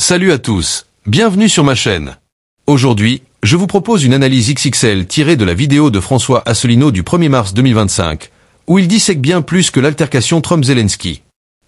Salut à tous, bienvenue sur ma chaîne. Aujourd'hui, je vous propose une analyse XXL tirée de la vidéo de François Asselineau du 1er mars 2025, où il dissèque bien plus que l'altercation Trump-Zelensky.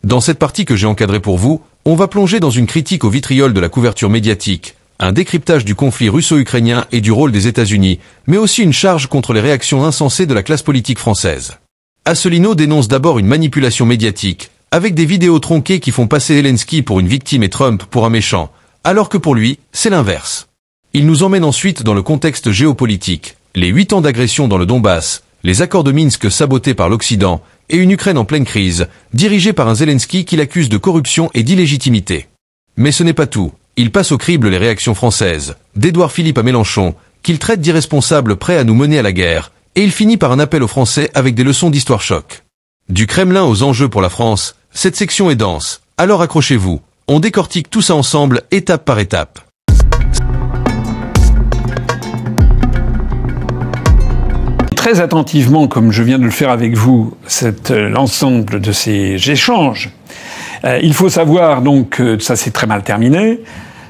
Dans cette partie que j'ai encadrée pour vous, on va plonger dans une critique au vitriol de la couverture médiatique, un décryptage du conflit russo-ukrainien et du rôle des États-Unis, mais aussi une charge contre les réactions insensées de la classe politique française. Asselineau dénonce d'abord une manipulation médiatique, avec des vidéos tronquées qui font passer Zelensky pour une victime et Trump pour un méchant, alors que pour lui, c'est l'inverse. Il nous emmène ensuite dans le contexte géopolitique, les 8 ans d'agression dans le Donbass, les accords de Minsk sabotés par l'Occident, et une Ukraine en pleine crise, dirigée par un Zelensky qui l'accuse de corruption et d'illégitimité. Mais ce n'est pas tout. Il passe au crible les réactions françaises, d'Édouard Philippe à Mélenchon, qu'il traite d'irresponsables prêts à nous mener à la guerre, et il finit par un appel aux Français avec des leçons d'histoire choc. Du Kremlin aux enjeux pour la France, cette section est dense, alors accrochez-vous, on décortique tout ça ensemble, étape par étape. Très attentivement, comme je viens de le faire avec vous, l'ensemble de ces échanges, il faut savoir donc que ça s'est très mal terminé,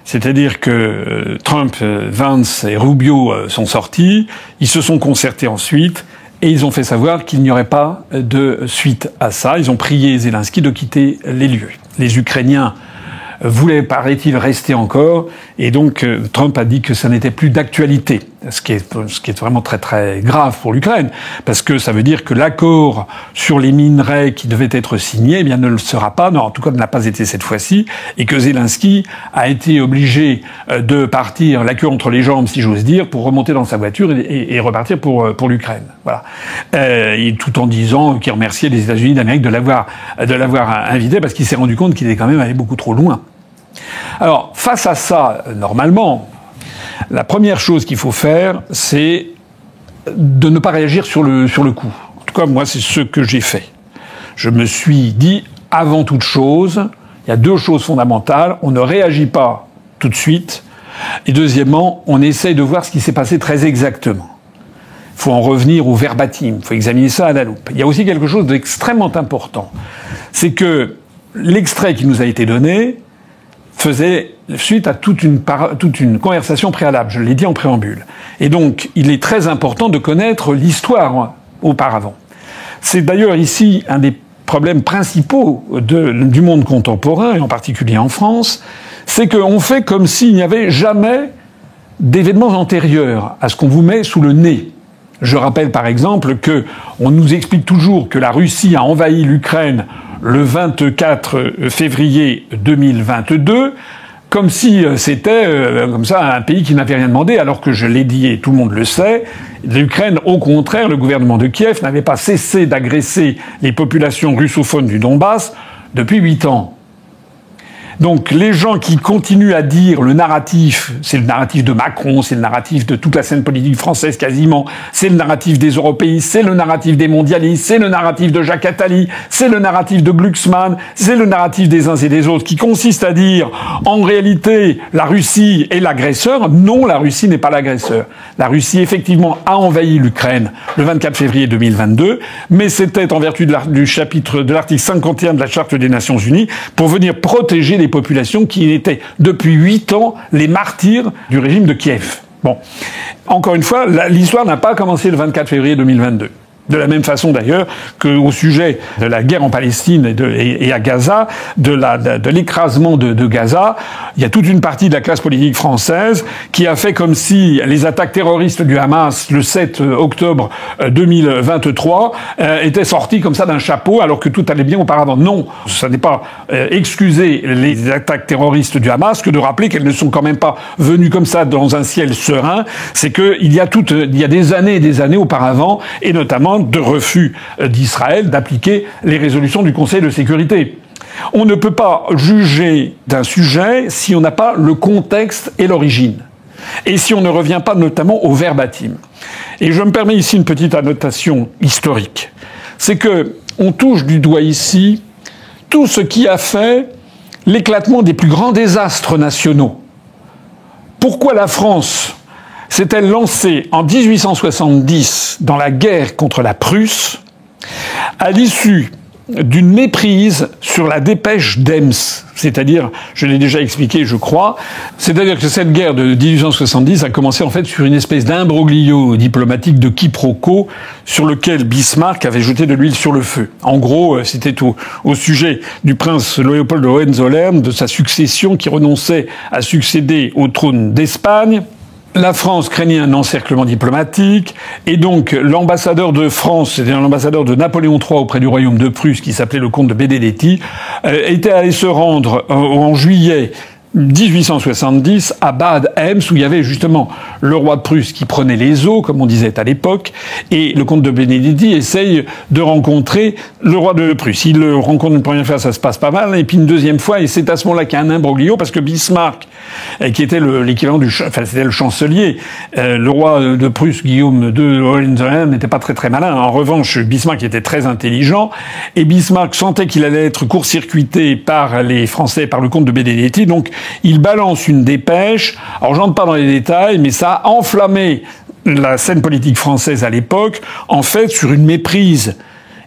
c'est-à-dire que Trump, Vance et Rubio sont sortis, ils se sont concertés ensuite, et ils ont fait savoir qu'il n'y aurait pas de suite à ça. Ils ont prié Zelensky de quitter les lieux. Les Ukrainiens voulaient, paraît-il, rester encore, et donc Trump a dit que ça n'était plus d'actualité, ce qui est vraiment très très grave pour l'Ukraine, parce que ça veut dire que l'accord sur les minerais qui devait être signé, eh bien ne le sera pas, non, en tout cas ne l'a pas été cette fois-ci, et que Zelensky a été obligé de partir la queue entre les jambes, si j'ose dire, pour remonter dans sa voiture et repartir pour l'Ukraine. Voilà. Et tout en disant qu'il remerciait les États-Unis d'Amérique de l'avoir invité, parce qu'il s'est rendu compte qu'il était quand même allé beaucoup trop loin. Alors, face à ça, normalement, la première chose qu'il faut faire, c'est de ne pas réagir sur le coup. En tout cas, moi, c'est ce que j'ai fait. Je me suis dit, avant toute chose, il y a 2 choses fondamentales. On ne réagit pas tout de suite. Et deuxièmement, on essaye de voir ce qui s'est passé très exactement. Il faut en revenir au verbatim. Il faut examiner ça à la loupe. Il y a aussi quelque chose d'extrêmement important. C'est que l'extrait qui nous a été donné faisait suite à toute une conversation préalable. Je l'ai dit en préambule. Et donc, il est très important de connaître l'histoire auparavant. C'est d'ailleurs ici un des problèmes principaux du monde contemporain, et en particulier en France, c'est qu'on fait comme s'il n'y avait jamais d'événements antérieurs à ce qu'on vous met sous le nez. Je rappelle par exemple que on nous explique toujours que la Russie a envahi l'Ukraine le 24 février 2022, comme si c'était comme ça un pays qui n'avait rien demandé, alors que je l'ai dit et tout le monde le sait, l'Ukraine, au contraire, le gouvernement de Kiev n'avait pas cessé d'agresser les populations russophones du Donbass depuis 8 ans. Donc les gens qui continuent à dire le narratif, c'est le narratif de Macron, c'est le narratif de toute la scène politique française quasiment, c'est le narratif des européistes, c'est le narratif des mondialistes, c'est le narratif de Jacques Attali, c'est le narratif de Glucksmann, c'est le narratif des uns et des autres, qui consiste à dire en réalité la Russie est l'agresseur. Non, la Russie n'est pas l'agresseur. La Russie effectivement a envahi l'Ukraine le 24 février 2022, mais c'était en vertu du chapitre de l'article 51 de la Charte des Nations Unies pour venir protéger les populations qui étaient depuis 8 ans les martyrs du régime de Kiev. Bon. Encore une fois, l'histoire n'a pas commencé le 24 février 2022. De la même façon d'ailleurs qu'au sujet de la guerre en Palestine et à Gaza, de l'écrasement de Gaza, il y a toute une partie de la classe politique française qui a fait comme si les attaques terroristes du Hamas le 7 octobre 2023 étaient sorties comme ça d'un chapeau alors que tout allait bien auparavant. Non, ça n'est pas excuser les attaques terroristes du Hamas que de rappeler qu'elles ne sont quand même pas venues comme ça dans un ciel serein. C'est qu'il y a des années et des années auparavant, et notamment de refus d'Israël d'appliquer les résolutions du Conseil de sécurité. On ne peut pas juger d'un sujet si on n'a pas le contexte et l'origine. Et si on ne revient pas notamment au verbatim. Et je me permets ici une petite annotation historique. C'est que on touche du doigt ici tout ce qui a fait l'éclatement des plus grands désastres nationaux. Pourquoi la France s'est-elle lancée en 1870 dans la guerre contre la Prusse, à l'issue d'une méprise sur la dépêche d'Ems. C'est-à-dire, je l'ai déjà expliqué, je crois, c'est-à-dire que cette guerre de 1870 a commencé en fait sur une espèce d'imbroglio diplomatique de quiproquo sur lequel Bismarck avait jeté de l'huile sur le feu. En gros, c'était au sujet du prince Léopold de Hohenzollern, de sa succession qui renonçait à succéder au trône d'Espagne. La France craignait un encerclement diplomatique, et donc l'ambassadeur de France, c'est-à-dire l'ambassadeur de Napoléon III auprès du royaume de Prusse, qui s'appelait le comte de Benedetti, était allé se rendre en juillet 1870 à Bad Ems, où il y avait justement le roi de Prusse qui prenait les eaux, comme on disait à l'époque, et le comte de Benedetti essaye de rencontrer le roi de Prusse. Il le rencontre une première fois, ça se passe pas mal, et puis une deuxième fois, et c'est à ce moment-là qu'il y a un imbroglio, parce que Bismarck, qui était l'équivalent enfin c'était le chancelier, le roi de Prusse, Guillaume de Hohenzollern, n'était pas très très malin. En revanche, Bismarck était très intelligent, et Bismarck sentait qu'il allait être court-circuité par les Français, par le comte de Benedetti, donc il balance une dépêche. Alors, j'entre pas dans les détails, mais ça a enflammé la scène politique française à l'époque, en fait, sur une méprise.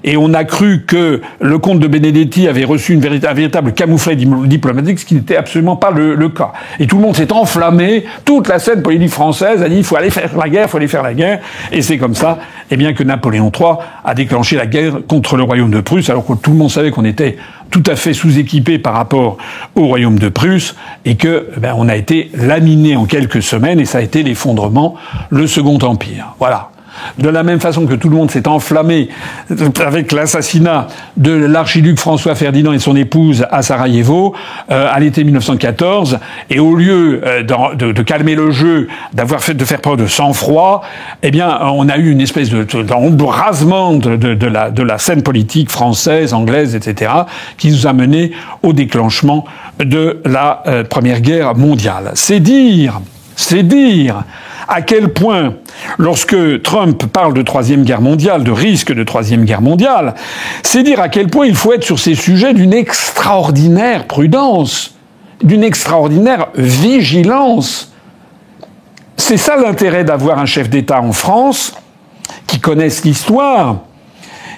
Et on a cru que le comte de Benedetti avait reçu un véritable camouflet diplomatique, ce qui n'était absolument pas le cas. Et tout le monde s'est enflammé, toute la scène politique française a dit il faut aller faire la guerre, il faut aller faire la guerre. Et c'est comme ça, eh bien, que Napoléon III a déclenché la guerre contre le royaume de Prusse, alors que tout le monde savait qu'on était tout à fait sous-équipé par rapport au royaume de Prusse, et que, on a été laminé en quelques semaines, et ça a été l'effondrement, le Second Empire. Voilà. De la même façon que tout le monde s'est enflammé avec l'assassinat de l'archiduc François Ferdinand et son épouse à Sarajevo à l'été 1914, et au lieu de calmer le jeu, de faire preuve de sang-froid, eh bien, on a eu une espèce d'embrasement de la scène politique française, anglaise, etc., qui nous a mené au déclenchement de la Première Guerre mondiale. C'est dire à quel point, lorsque Trump parle de Troisième Guerre mondiale, de risque de Troisième Guerre mondiale, c'est dire à quel point il faut être sur ces sujets d'une extraordinaire prudence, d'une extraordinaire vigilance. C'est ça l'intérêt d'avoir un chef d'État en France qui connaisse l'histoire,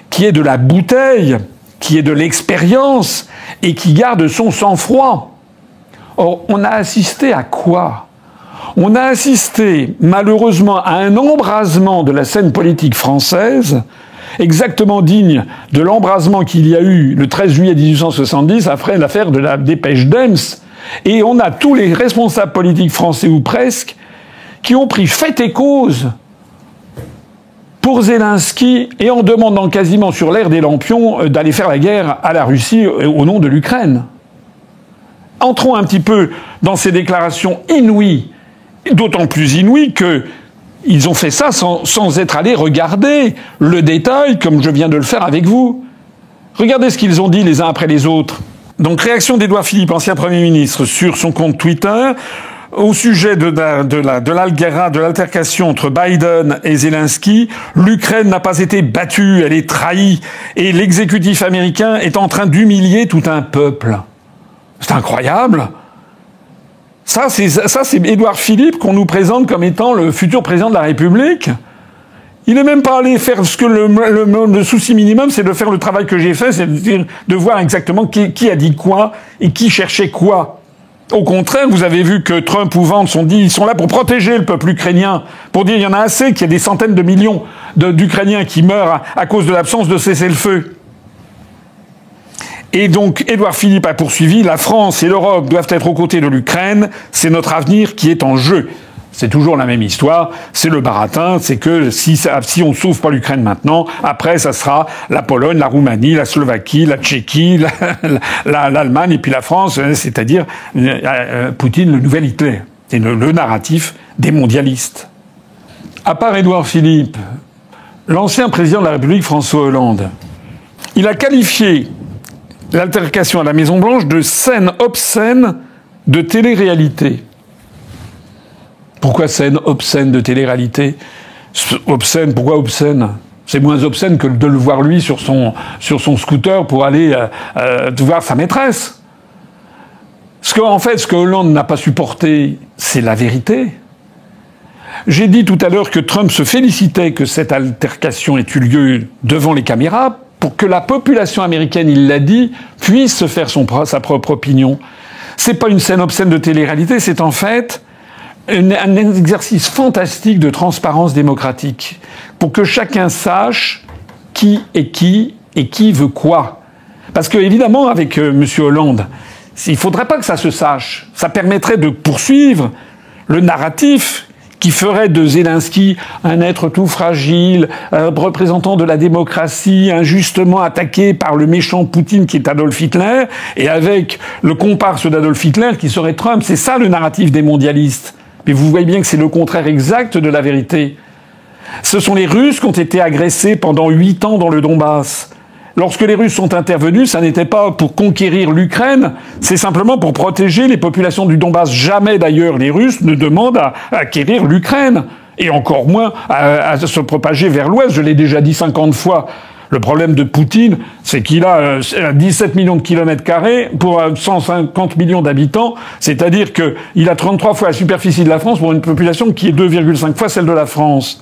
qui ait de la bouteille, qui ait de l'expérience et qui garde son sang-froid. Or, on a assisté à quoi ? On a assisté, malheureusement, à un embrasement de la scène politique française, exactement digne de l'embrasement qu'il y a eu le 13 juillet 1870 après l'affaire de la dépêche d'Ems. Et on a tous les responsables politiques français, ou presque, qui ont pris fait et cause pour Zelensky, et en demandant quasiment sur l'air des lampions d'aller faire la guerre à la Russie au nom de l'Ukraine. Entrons un petit peu dans ces déclarations inouïes, d'autant plus inouï qu'ils ont fait ça sans être allés regarder le détail, comme je viens de le faire avec vous. Regardez ce qu'ils ont dit les uns après les autres. Donc, réaction d'Édouard Philippe, ancien Premier ministre, sur son compte Twitter, au sujet de l'altercation entre Biden et Zelensky. L'Ukraine n'a pas été battue, elle est trahie, et l'exécutif américain est en train d'humilier tout un peuple. C'est incroyable. Ça, c'est Édouard Philippe qu'on nous présente comme étant le futur président de la République. Il n'est même pas allé faire ce que le souci minimum, c'est de faire le travail que j'ai fait, c'est-à-dire de voir exactement qui a dit quoi et qui cherchait quoi. Au contraire, vous avez vu que Trump ou Vance ont dit ils sont là pour protéger le peuple ukrainien, pour dire il y en a assez, qu'il y a des centaines de millions d'Ukrainiens qui meurent à cause de l'absence de cessez-le-feu. Et donc, Édouard Philippe a poursuivi, la France et l'Europe doivent être aux côtés de l'Ukraine, c'est notre avenir qui est en jeu. C'est toujours la même histoire, c'est le baratin, c'est que si on ne sauve pas l'Ukraine maintenant, après ça sera la Pologne, la Roumanie, la Slovaquie, la Tchéquie, l'Allemagne et puis la France, c'est-à-dire Poutine, le nouvel Hitler. C'est le narratif des mondialistes. À part Édouard Philippe, l'ancien président de la République, François Hollande, il a qualifié l'altercation à la Maison-Blanche de scène obscène de télé-réalité. Pourquoi scène obscène de télé-réalité ? Obscène, pourquoi obscène ? C'est moins obscène que de le voir lui sur son scooter pour aller voir sa maîtresse. Ce que Hollande n'a pas supporté, c'est la vérité. J'ai dit tout à l'heure que Trump se félicitait que cette altercation ait eu lieu devant les caméras, pour que la population américaine, il l'a dit, puisse se faire sa propre opinion. C'est pas une scène obscène de télé-réalité, c'est en fait un exercice fantastique de transparence démocratique, pour que chacun sache qui est qui et qui veut quoi. Parce que, évidemment, avec M. Hollande, il faudrait pas que ça se sache. Ça permettrait de poursuivre le narratif qui ferait de Zelensky un être tout fragile, un représentant de la démocratie, injustement attaqué par le méchant Poutine qui est Adolf Hitler, et avec le comparse d'Adolf Hitler qui serait Trump. C'est ça le narratif des mondialistes. Mais vous voyez bien que c'est le contraire exact de la vérité. Ce sont les Russes qui ont été agressés pendant 8 ans dans le Donbass. Lorsque les Russes sont intervenus, ça n'était pas pour conquérir l'Ukraine, c'est simplement pour protéger les populations du Donbass. Jamais d'ailleurs les Russes ne demandent à acquérir l'Ukraine, et encore moins à se propager vers l'Ouest. Je l'ai déjà dit 50 fois. Le problème de Poutine, c'est qu'il a 17 millions de kilomètres carrés pour 150 millions d'habitants, c'est-à-dire qu'il a 33 fois la superficie de la France pour une population qui est 2,5 fois celle de la France.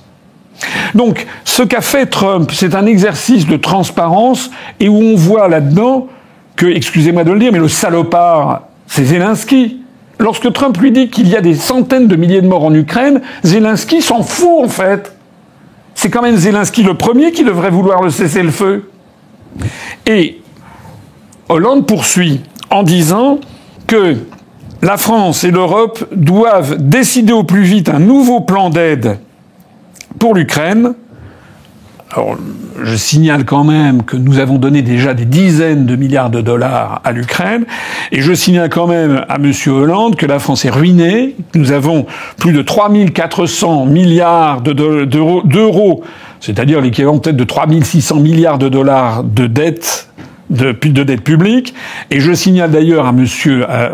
Donc, ce qu'a fait Trump, c'est un exercice de transparence et où on voit là-dedans que, excusez-moi de le dire, mais le salopard, c'est Zelensky. Lorsque Trump lui dit qu'il y a des centaines de milliers de morts en Ukraine, Zelensky s'en fout en fait. C'est quand même Zelensky le premier qui devrait vouloir le cessez-le-feu. Et Hollande poursuit en disant que la France et l'Europe doivent décider au plus vite un nouveau plan d'aide pour l'Ukraine. Alors, je signale quand même que nous avons donné déjà des dizaines de milliards de dollars à l'Ukraine, et je signale quand même à M. Hollande que la France est ruinée. Nous avons plus de 3400 milliards d'euros, c'est-à-dire l'équivalent peut-être de 3600 milliards de dollars de dette, de dette publique. Et je signale d'ailleurs à M.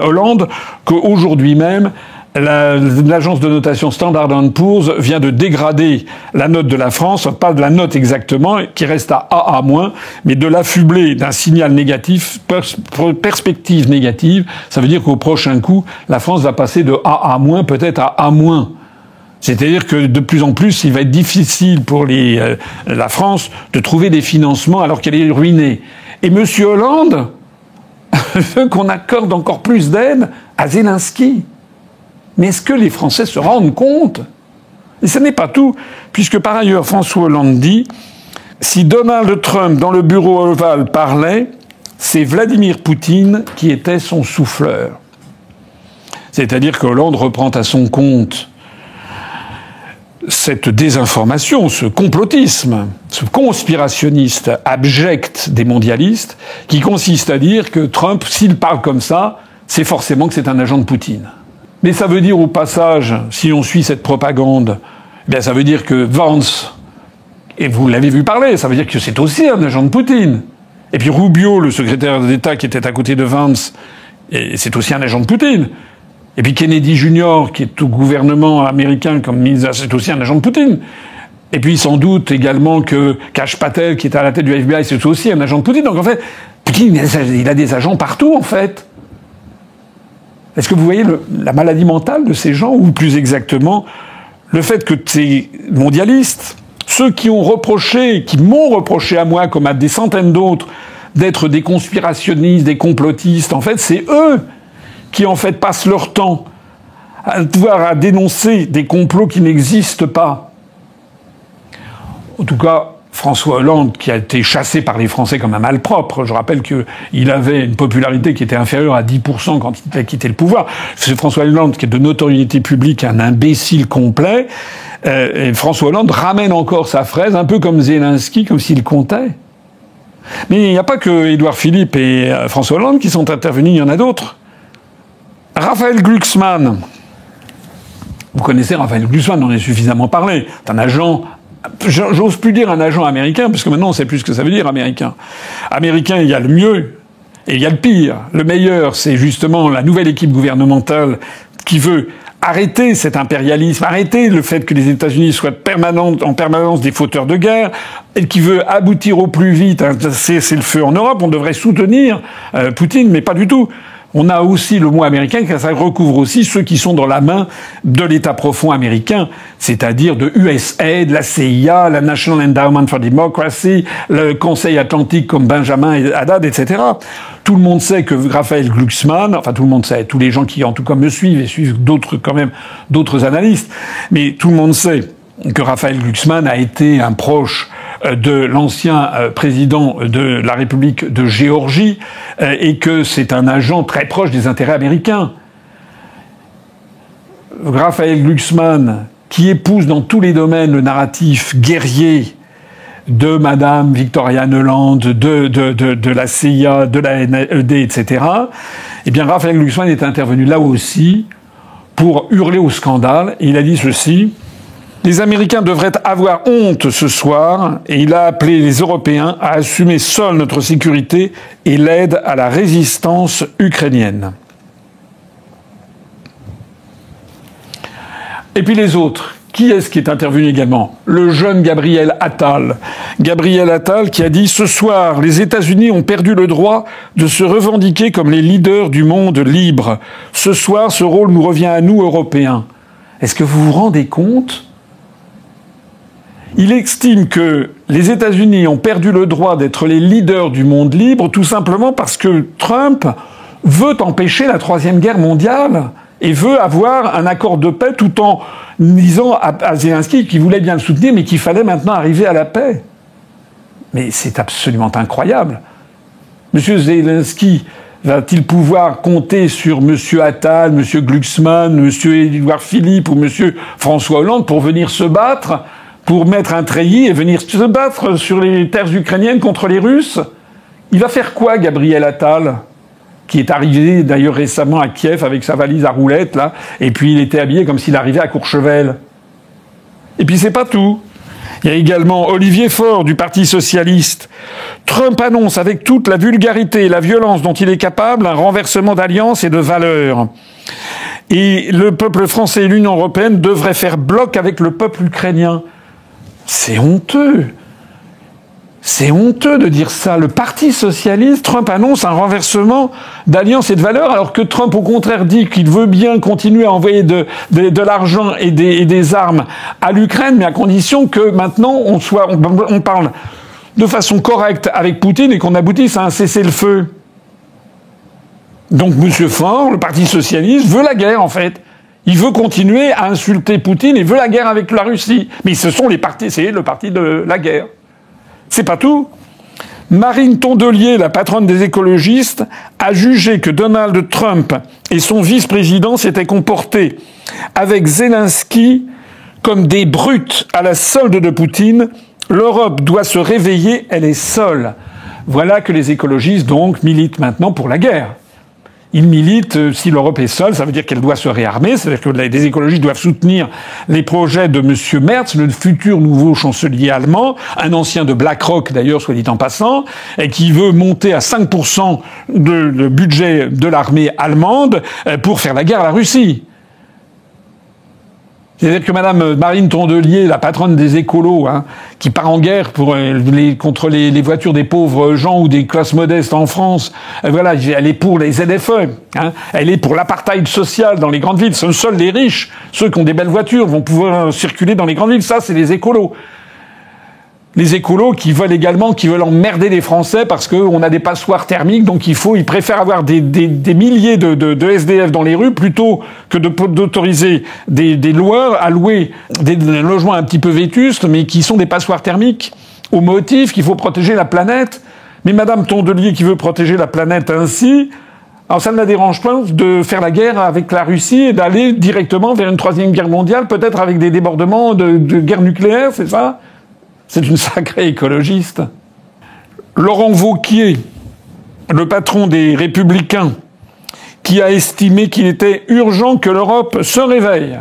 Hollande qu'aujourd'hui même, l'agence de notation Standard & Poor's vient de dégrader la note de la France, pas de la note exactement, qui reste à AA-, mais de l'affubler d'un signal négatif, perspective négative. Ça veut dire qu'au prochain coup, la France va passer de AA-, peut-être à A-. C'est-à-dire que de plus en plus, il va être difficile pour la France de trouver des financements alors qu'elle est ruinée. Et M. Hollande veut qu'on accorde encore plus d'aide à Zelensky. Mais est-ce que les Français se rendent compte? Et ce n'est pas tout, puisque par ailleurs, François Hollande dit « Si Donald Trump, dans le bureau ovale, parlait, c'est Vladimir Poutine qui était son souffleur. » C'est-à-dire que Hollande reprend à son compte cette désinformation, ce complotisme, ce conspirationniste abject des mondialistes, qui consiste à dire que Trump, s'il parle comme ça, c'est forcément que c'est un agent de Poutine. Mais ça veut dire au passage, si on suit cette propagande, eh bien ça veut dire que Vance, et vous l'avez vu parler, ça veut dire que c'est aussi un agent de Poutine. Et puis Rubio, le secrétaire d'État qui était à côté de Vance, c'est aussi un agent de Poutine. Et puis Kennedy Jr., qui est au gouvernement américain comme ministre, c'est aussi un agent de Poutine. Et puis sans doute également que Kash Patel, qui est à la tête du FBI, c'est aussi un agent de Poutine. Donc en fait, Poutine, il a des agents partout en fait. Est-ce que vous voyez la maladie mentale de ces gens, ou plus exactement, le fait que ces mondialistes, ceux qui m'ont reproché à moi, comme à des centaines d'autres, d'être des conspirationnistes, des complotistes, en fait, c'est eux qui, en fait, passent leur temps à dénoncer des complots qui n'existent pas. En tout cas, François Hollande, qui a été chassé par les Français comme un malpropre. Je rappelle qu'il avait une popularité qui était inférieure à 10% quand il a quitté le pouvoir. C'est François Hollande qui est de notoriété publique un imbécile complet. Et François Hollande ramène encore sa fraise, un peu comme Zelensky, comme s'il comptait. Mais il n'y a pas que Édouard Philippe et François Hollande qui sont intervenus, il y en a d'autres. Raphaël Glucksmann. Vous connaissez Raphaël Glucksmann, on en a suffisamment parlé. C'est un agent... J'ose plus dire un agent américain, parce que maintenant on sait plus ce que ça veut dire américain. Américain, il y a le mieux et il y a le pire. Le meilleur, c'est justement la nouvelle équipe gouvernementale qui veut arrêter cet impérialisme, arrêter le fait que les États-Unis soient en permanence des fauteurs de guerre, et qui veut aboutir au plus vite à un cessez-le-feu en Europe. On devrait soutenir Poutine, mais pas du tout. On a aussi le mot américain, car ça recouvre aussi ceux qui sont dans la main de l'État profond américain, c'est-à-dire de USAID, la CIA, la National Endowment for Democracy, le Conseil Atlantique comme Benjamin Haddad, etc. Tout le monde sait que Raphaël Glucksmann, enfin tout le monde sait, tous les gens qui en tout cas me suivent et suivent d'autres quand même, d'autres analystes, mais tout le monde sait que Raphaël Glucksmann a été un proche de l'ancien président de la République de Géorgie et que c'est un agent très proche des intérêts américains. Raphaël Glucksmann, qui épouse dans tous les domaines le narratif guerrier de Madame Victoria Nuland, de la CIA, de la NED, etc., eh bien Raphaël Glucksmann est intervenu là aussi pour hurler au scandale. Et il a dit ceci: les Américains devraient avoir honte ce soir, et il a appelé les Européens à assumer seuls notre sécurité et l'aide à la résistance ukrainienne. Et puis les autres. Qui est-ce qui est intervenu également? Le jeune Gabriel Attal. Gabriel Attal qui a dit « Ce soir, les États-Unis ont perdu le droit de se revendiquer comme les leaders du monde libre. Ce soir, ce rôle nous revient à nous, Européens. » Est-ce que vous vous rendez compte? Il estime que les États-Unis ont perdu le droit d'être les leaders du monde libre tout simplement parce que Trump veut empêcher la Troisième Guerre mondiale et veut avoir un accord de paix tout en disant à Zelensky qu'il voulait bien le soutenir mais qu'il fallait maintenant arriver à la paix. Mais c'est absolument incroyable. Monsieur Zelensky va-t-il pouvoir compter sur M. Attal, M. Glucksmann, M. Édouard Philippe ou M. François Hollande pour venir se battre, pour mettre un treillis et venir se battre sur les terres ukrainiennes contre les Russes? Il va faire quoi, Gabriel Attal, qui est arrivé d'ailleurs récemment à Kiev avec sa valise à roulettes, là, et puis il était habillé comme s'il arrivait à Courchevel. Et puis c'est pas tout. Il y a également Olivier Faure du Parti socialiste. Trump annonce avec toute la vulgarité et la violence dont il est capable un renversement d'alliances et de valeurs. Et le peuple français et l'Union européenne devraient faire bloc avec le peuple ukrainien. C'est honteux. C'est honteux de dire ça. Le Parti socialiste, Trump annonce un renversement d'alliances et de valeurs, alors que Trump, au contraire, dit qu'il veut bien continuer à envoyer de l'argent et des armes à l'Ukraine, mais à condition que maintenant on parle de façon correcte avec Poutine et qu'on aboutisse à un cessez-le-feu. Donc M. Faure, le Parti socialiste, veut la guerre, en fait. Il veut continuer à insulter Poutine et veut la guerre avec la Russie. Mais ce sont les partis, c'est le parti de la guerre. C'est pas tout. Marine Tondelier, la patronne des écologistes, a jugé que Donald Trump et son vice-président s'étaient comportés avec Zelensky comme des brutes à la solde de Poutine. L'Europe doit se réveiller, elle est seule. Voilà que les écologistes, donc, militent maintenant pour la guerre. Ils militent, si l'Europe est seule, ça veut dire qu'elle doit se réarmer, c'est-à-dire que les écologistes doivent soutenir les projets de M. Merz, le futur nouveau chancelier allemand, un ancien de BlackRock d'ailleurs, soit dit en passant, et qui veut monter à 5% de budget de l'armée allemande pour faire la guerre à la Russie. C'est-à-dire que Madame Marine Tondelier, la patronne des écolos, qui part en guerre contre les voitures des pauvres gens ou des classes modestes en France, voilà, elle est pour les ZFE, elle est pour l'apartheid social dans les grandes villes. Seuls les riches, ceux qui ont des belles voitures, vont pouvoir circuler dans les grandes villes. Ça, c'est les écolos. Les écolos qui veulent emmerder les Français parce qu'on a des passoires thermiques, donc ils préfèrent avoir des milliers de SDF dans les rues plutôt que d'autoriser des loueurs à louer des logements un petit peu vétustes, mais qui sont des passoires thermiques, au motif qu'il faut protéger la planète. Mais Madame Tondelier qui veut protéger la planète ainsi, alors ça ne la dérange pas de faire la guerre avec la Russie et d'aller directement vers une troisième guerre mondiale, peut-être avec des débordements de guerre nucléaire, c'est ça? C'est une sacrée écologiste. Laurent Wauquiez, le patron des Républicains, qui a estimé qu'il était urgent que l'Europe se réveille.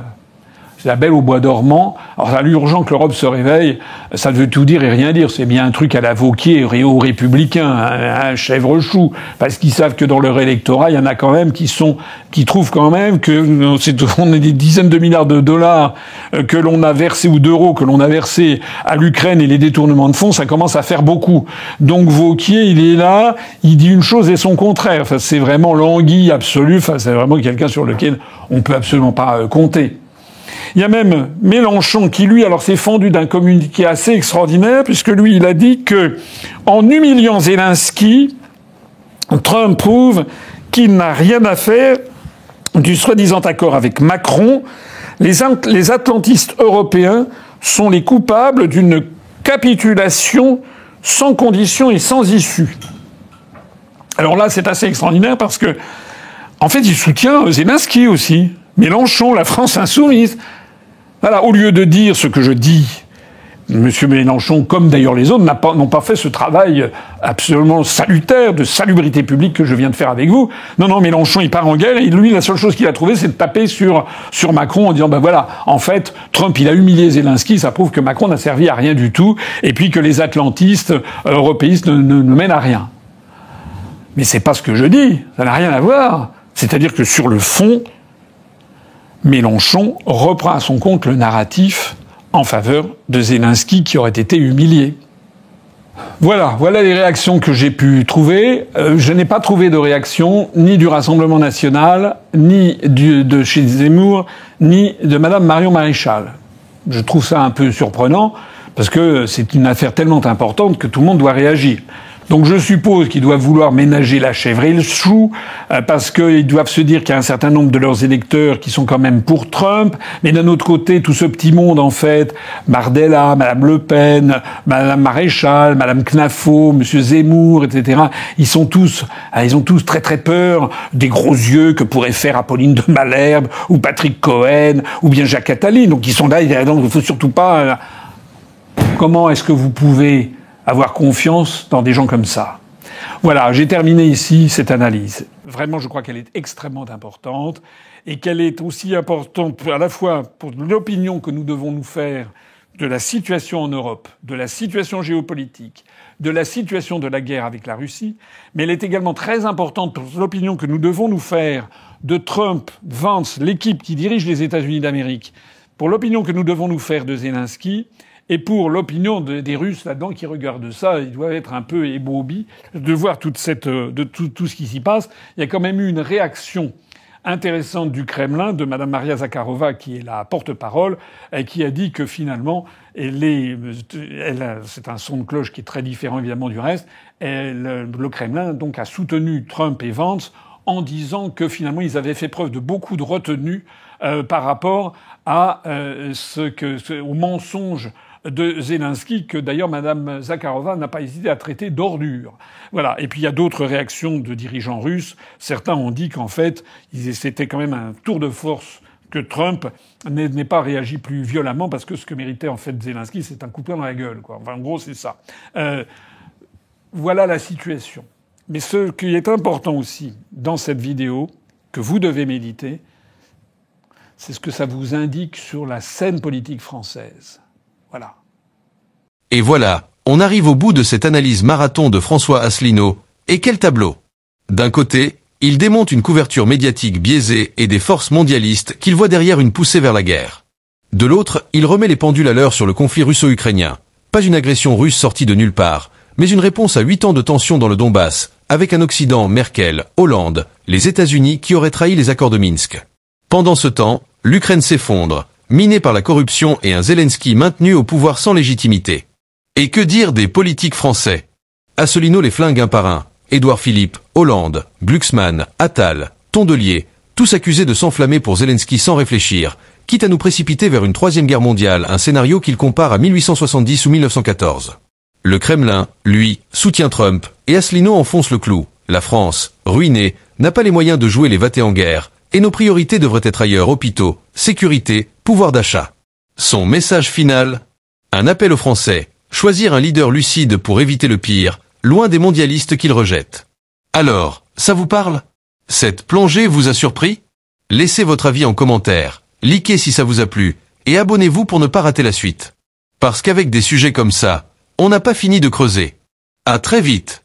c'est la Belle au bois dormant. Alors, ça, l'urgent que l'Europe se réveille, ça veut tout dire et rien dire. C'est bien un truc à la Wauquiez et aux Républicains, un chèvre-chou. Parce qu'ils savent que dans leur électorat, il y en a quand même qui trouvent quand même que on est des dizaines de milliards de dollars que l'on a versé, ou d'euros que l'on a versé à l'Ukraine et les détournements de fonds, ça commence à faire beaucoup. Donc, Wauquiez, il est là, il dit une chose et son contraire. Enfin, c'est vraiment l'anguille absolue. Enfin, c'est vraiment quelqu'un sur lequel on peut absolument pas compter. Il y a même Mélenchon qui, lui, alors s'est fendu d'un communiqué assez extraordinaire, puisque lui, il a dit que, en humiliant Zelensky, Trump prouve qu'il n'a rien à faire du soi-disant accord avec Macron. Les atlantistes européens sont les coupables d'une capitulation sans condition et sans issue. Alors là, c'est assez extraordinaire parce que, en fait, il soutient Zelensky aussi. Mélenchon, la France insoumise. Voilà, au lieu de dire ce que je dis, M. Mélenchon, comme d'ailleurs les autres, n'ont pas fait ce travail absolument salutaire de salubrité publique que je viens de faire avec vous. Non, Mélenchon, il part en guerre, et lui, la seule chose qu'il a trouvée, c'est de taper sur Macron en disant, ben voilà, en fait, Trump, il a humilié Zelensky, ça prouve que Macron n'a servi à rien du tout, et puis que les atlantistes, européistes ne mènent à rien. Mais c'est pas ce que je dis, ça n'a rien à voir. C'est-à-dire que sur le fond, Mélenchon reprend à son compte le narratif en faveur de Zelensky qui aurait été humilié. Voilà les réactions que j'ai pu trouver. Je n'ai pas trouvé de réaction ni du Rassemblement national, ni de chez Zemmour, ni de Madame Marion Maréchal. Je trouve ça un peu surprenant parce que c'est une affaire tellement importante que tout le monde doit réagir. Donc je suppose qu'ils doivent vouloir ménager la chèvre et le chou, parce qu'ils doivent se dire qu'il y a un certain nombre de leurs électeurs qui sont quand même pour Trump, mais d'un autre côté, tout ce petit monde, en fait, Bardella, Madame Le Pen, Madame Maréchal, Madame Knaffo, Monsieur Zemmour, etc., ils ont tous très très peur des gros yeux que pourrait faire Apolline de Malherbe, ou Patrick Cohen, ou bien Jacques Attali. Donc ils sont là, donc il ne faut surtout pas... Comment est-ce que vous pouvez avoir confiance dans des gens comme ça? Voilà, j'ai terminé ici cette analyse. Vraiment, je crois qu'elle est extrêmement importante et qu'elle est aussi importante à la fois pour l'opinion que nous devons nous faire de la situation en Europe, de la situation géopolitique, de la situation de la guerre avec la Russie, mais elle est également très importante pour l'opinion que nous devons nous faire de Trump, Vance, l'équipe qui dirige les États-Unis d'Amérique, pour l'opinion que nous devons nous faire de Zelensky, et pour l'opinion des Russes là-dedans qui regardent ça, ils doivent être un peu ébobis de voir tout ce qui s'y passe. Il y a quand même eu une réaction intéressante du Kremlin, de Madame Maria Zakharova, qui est la porte-parole, et qui a dit que finalement, c'est un son de cloche qui est très différent évidemment du reste, le Kremlin donc a soutenu Trump et Vance en disant que finalement ils avaient fait preuve de beaucoup de retenue par rapport à au mensonge de Zelensky, que d'ailleurs Madame Zakharova n'a pas hésité à traiter d'ordure. Voilà. Et puis il y a d'autres réactions de dirigeants russes. Certains ont dit qu'en fait, c'était quand même un tour de force que Trump n'ait pas réagi plus violemment, parce que ce que méritait en fait Zelensky, c'est un coup de poing dans la gueule, quoi. Enfin, en gros, c'est ça. Voilà la situation. Mais ce qui est important aussi dans cette vidéo, que vous devez méditer, c'est ce que ça vous indique sur la scène politique française. Voilà. Et voilà, on arrive au bout de cette analyse marathon de François Asselineau. Et quel tableau! D'un côté, il démonte une couverture médiatique biaisée et des forces mondialistes qu'il voit derrière une poussée vers la guerre. De l'autre, il remet les pendules à l'heure sur le conflit russo-ukrainien. Pas une agression russe sortie de nulle part, mais une réponse à 8 ans de tension dans le Donbass, avec un Occident, Merkel, Hollande, les États-Unis qui auraient trahi les accords de Minsk. Pendant ce temps, l'Ukraine s'effondre, minée par la corruption et un Zelensky maintenu au pouvoir sans légitimité. Et que dire des politiques français? Asselineau les flingue un par un. Édouard Philippe, Hollande, Glucksmann, Attal, Tondelier, tous accusés de s'enflammer pour Zelensky sans réfléchir, quitte à nous précipiter vers une troisième guerre mondiale, un scénario qu'il compare à 1870 ou 1914. Le Kremlin, lui, soutient Trump, et Asselineau enfonce le clou. La France, ruinée, n'a pas les moyens de jouer les vatés en guerre, et nos priorités devraient être ailleurs: hôpitaux, sécurité, pouvoir d'achat. Son message final? Un appel aux Français: choisir un leader lucide pour éviter le pire, loin des mondialistes qu'il rejette. Alors, ça vous parle? Cette plongée vous a surpris? Laissez votre avis en commentaire, likez si ça vous a plu, et abonnez-vous pour ne pas rater la suite. Parce qu'avec des sujets comme ça, on n'a pas fini de creuser. À très vite.